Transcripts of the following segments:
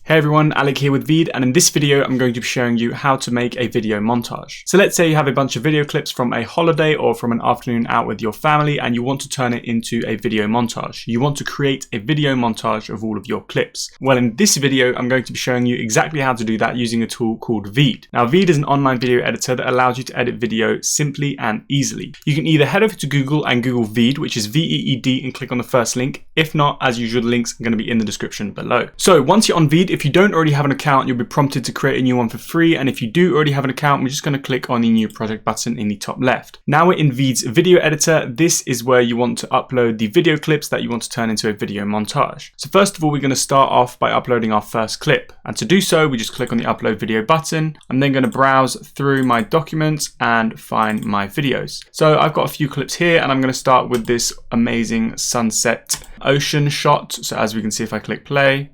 Hey everyone, Alec here with VEED, and in this video I'm going to be showing you how to make a video montage. So let's say you have a bunch of video clips from a holiday or from an afternoon out with your family and you want to turn it into a video montage. You want to create a video montage of all of your clips. Well, in this video I'm going to be showing you exactly how to do that using a tool called VEED. Now VEED is an online video editor that allows you to edit video simply and easily. You can either head over to Google and Google VEED, which is VEED, and click on the first link. If not, as usual, the links are going to be in the description below. So once you're on VEED, if you don't already have an account, you'll be prompted to create a new one for free. And if you do already have an account, we're just going to click on the new project button in the top left. Now we're in VEED's video editor. This is where you want to upload the video clips that you want to turn into a video montage. So first of all, we're going to start off by uploading our first clip. And to do so, we just click on the upload video button. I'm then going to browse through my documents and find my videos. So I've got a few clips here and I'm going to start with this amazing sunset ocean shot. So as we can see, if I click play,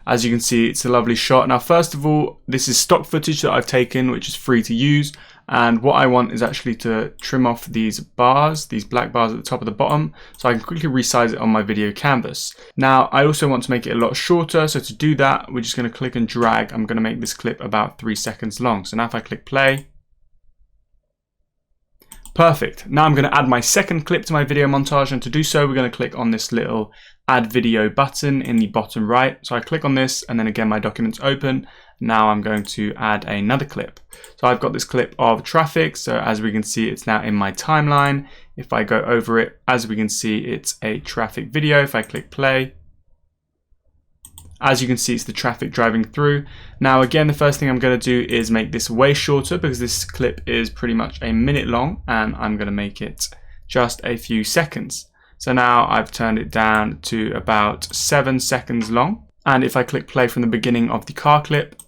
as you can see, it's a lovely shot. Now, first of all, this is stock footage that I've taken, which is free to use. And what I want is actually to trim off these bars, these black bars at the top of the bottom, so I can quickly resize it on my video canvas. Now, I also want to make it a lot shorter. So to do that, we're just going to click and drag. I'm going to make this clip about 3 seconds long. So now if I click play, perfect. Now I'm going to add my second clip to my video montage, and to do so, we're going to click on this little add video button in the bottom right. So I click on this and then again my documents open. Now I'm going to add another clip. So I've got this clip of traffic. So as we can see, it's now in my timeline. If I go over it, as we can see, it's a traffic video. If I click play, as you can see, it's the traffic driving through. Now again, the first thing I'm going to do is make this way shorter because this clip is pretty much a minute long, and I'm going to make it just a few seconds. So now I've turned it down to about 7 seconds long. And if I click play from the beginning of the car clip,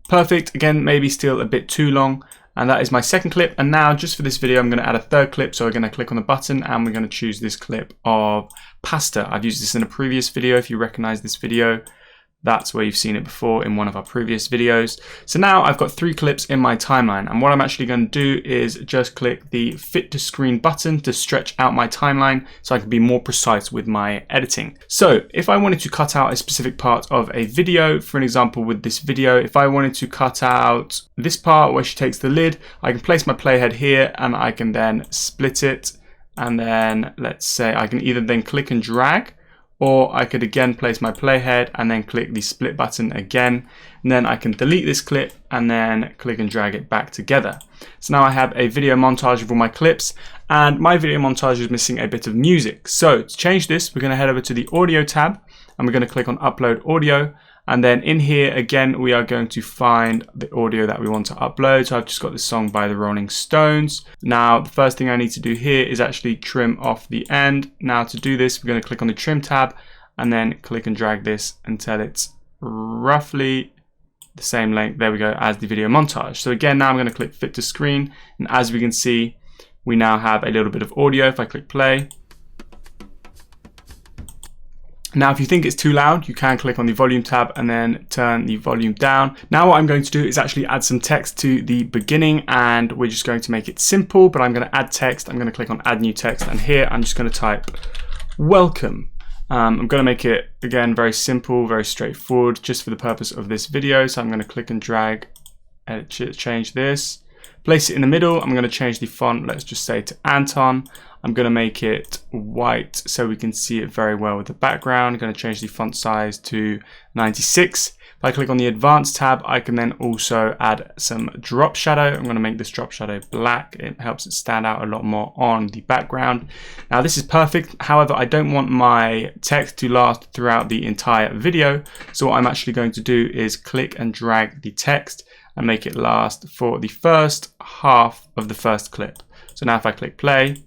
perfect. Again, maybe still a bit too long. And that is my second clip. And now just for this video, I'm going to add a third clip. So we're going to click on the button and we're going to choose this clip of pasta. I've used this in a previous video. If you recognize this video, that's where you've seen it before in one of our previous videos. So now I've got 3 clips in my timeline. And what I'm actually going to do is just click the fit to screen button to stretch out my timeline so I can be more precise with my editing. So if I wanted to cut out a specific part of a video, for an example with this video, if I wanted to cut out this part where she takes the lid, I can place my playhead here and I can then split it. And then let's say I can either then click and drag, or I could again place my playhead and then click the split button again. And then I can delete this clip and then click and drag it back together. So now I have a video montage of all my clips, and my video montage is missing a bit of music. So to change this, we're going to head over to the audio tab and we're going to click on upload audio. And then in here, again, we are going to find the audio that we want to upload. So I've just got this song by the Rolling Stones. Now, the first thing I need to do here is actually trim off the end. Now to do this, we're going to click on the trim tab and then click and drag this until it's roughly the same length, there we go, as the video montage. So again, now I'm going to click fit to screen. And as we can see, we now have a little bit of audio. If I click play, now, if you think it's too loud, you can click on the volume tab and then turn the volume down. Now, what I'm going to do is actually add some text to the beginning, and we're just going to make it simple, but I'm going to add text. I'm going to click on add new text, and here I'm just going to type welcome. I'm going to make it, again, very simple, very straightforward, just for the purpose of this video. So I'm going to click and drag, edit, change this, place it in the middle. I'm going to change the font, let's just say to Anton. I'm going to make it white so we can see it very well with the background. I'm going to change the font size to 96. If I click on the advanced tab, I can then also add some drop shadow. I'm going to make this drop shadow black. It helps it stand out a lot more on the background. Now this is perfect. However, I don't want my text to last throughout the entire video. So what I'm actually going to do is click and drag the text and make it last for the first half of the first clip. So now if I click play,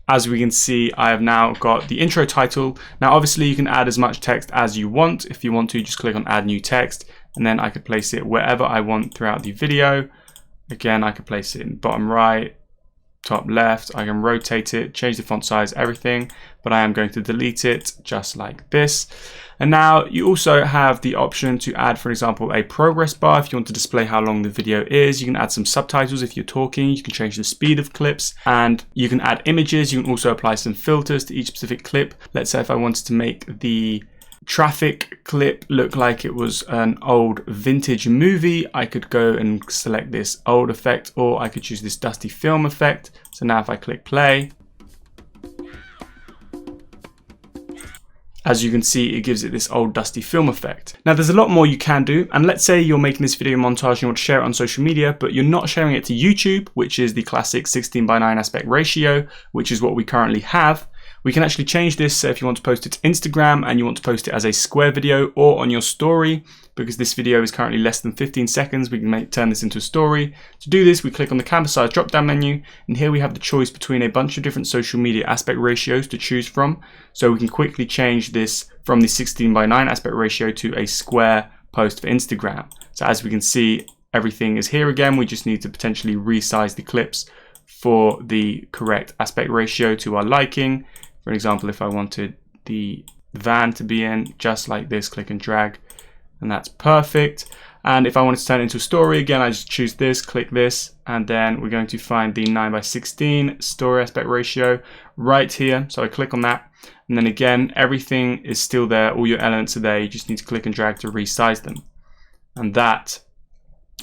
as we can see, I have now got the intro title. Now, obviously, you can add as much text as you want. If you want to, just click on add new text, and then I could place it wherever I want throughout the video. Again, I could place it in the bottom right, top left. I can rotate it, change the font size, everything, but I am going to delete it just like this. And now you also have the option to add, for example, a progress bar if you want to display how long the video is. You can add some subtitles if you're talking. You can change the speed of clips, and you can add images. You can also apply some filters to each specific clip. Let's say if I wanted to make the traffic clip look like it was an old vintage movie, I could go and select this old effect, or I could choose this dusty film effect. So now if I click play, as you can see, it gives it this old dusty film effect. Now there's a lot more you can do, and let's say you're making this video montage and you want to share it on social media, but you're not sharing it to YouTube, which is the classic 16:9 aspect ratio, which is what we currently have. We can actually change this. So if you want to post it to Instagram and you want to post it as a square video or on your story, because this video is currently less than 15 seconds, we can turn this into a story. To do this, we click on the canvas size drop down menu, and here we have the choice between a bunch of different social media aspect ratios to choose from. So we can quickly change this from the 16:9 aspect ratio to a square post for Instagram. So as we can see, everything is here again. We just need to potentially resize the clips for the correct aspect ratio to our liking. For example, if I wanted the van to be in just like this, click and drag, and that's perfect. And if I wanted to turn it into a story, again, I just choose this, click this, and then we're going to find the 9:16 story aspect ratio right here. So I click on that, and then again, everything is still there. All your elements are there. You just need to click and drag to resize them. And that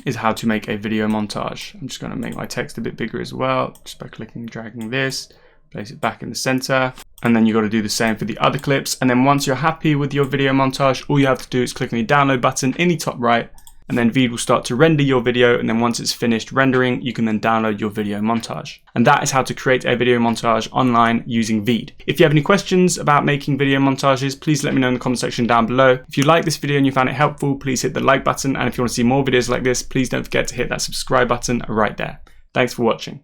is how to make a video montage. I'm just going to make my text a bit bigger as well, just by clicking and dragging this. Place it back in the center, and then you got to do the same for the other clips. And then once you're happy with your video montage, all you have to do is click on the download button in the top right, and then VEED will start to render your video. And then once it's finished rendering, you can then download your video montage. And that is how to create a video montage online using VEED. If you have any questions about making video montages, please let me know in the comment section down below. If you like this video and you found it helpful, please hit the like button. And if you want to see more videos like this, please don't forget to hit that subscribe button right there. Thanks for watching.